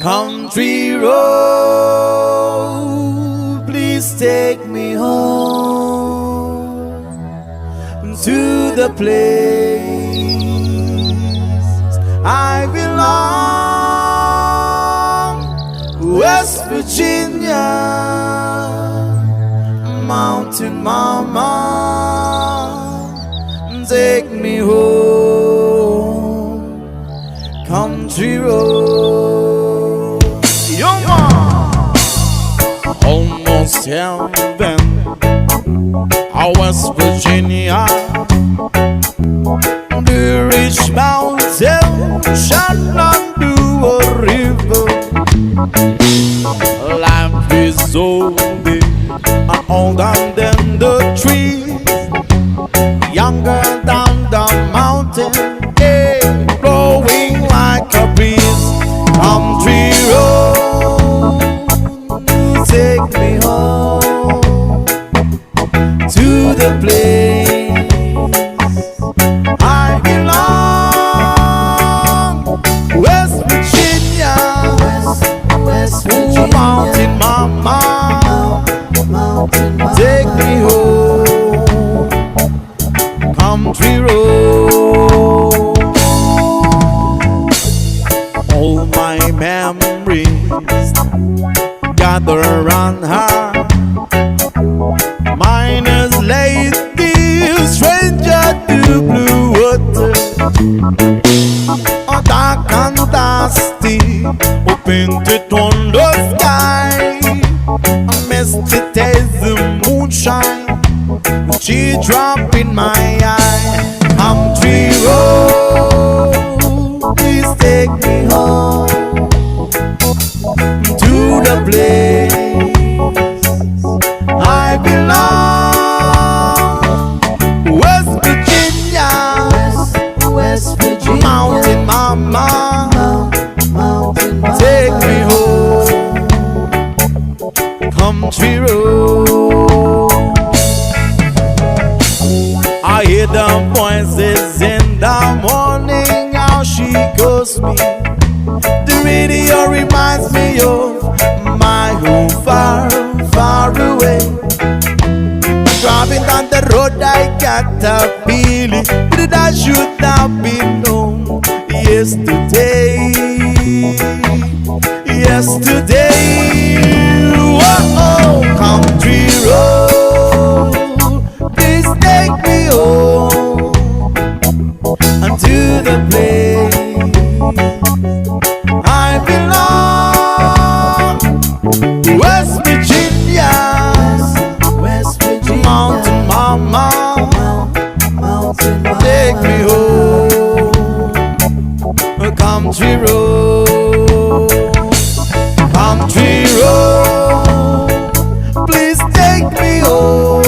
Country road, please take me home to the place I belong, West Virginia, Mountain Mama, take me home, country road. Almost heaven, West Virginia. The rich mountain shall not do a river. Life is so big and older than the trees, younger than the mountain, yeah, blowing like a breeze. Country road, take me home to the place I belong, West Virginia, West Virginia. Mountain Mama, take me home, country road. All my memories gather around her. Mine is lady, stranger to blue water. A dark and dusty, painted on the sky. A misty taste of moonshine, she drop in my eye. Country road, please take me home to the place I belong, West Virginia, West Virginia. Mountain Mama, take me home, country road. I hear the voices in the morning, how she calls me. The radio reminds me of my home far, far away. Driving down the road, I got a feeling that I should have been home yesterday. Yesterday, oh, country road, please take me home unto the place I belong, West Virginia, West Virginia. Mountain Mama, take me home, country road, country road, please take me home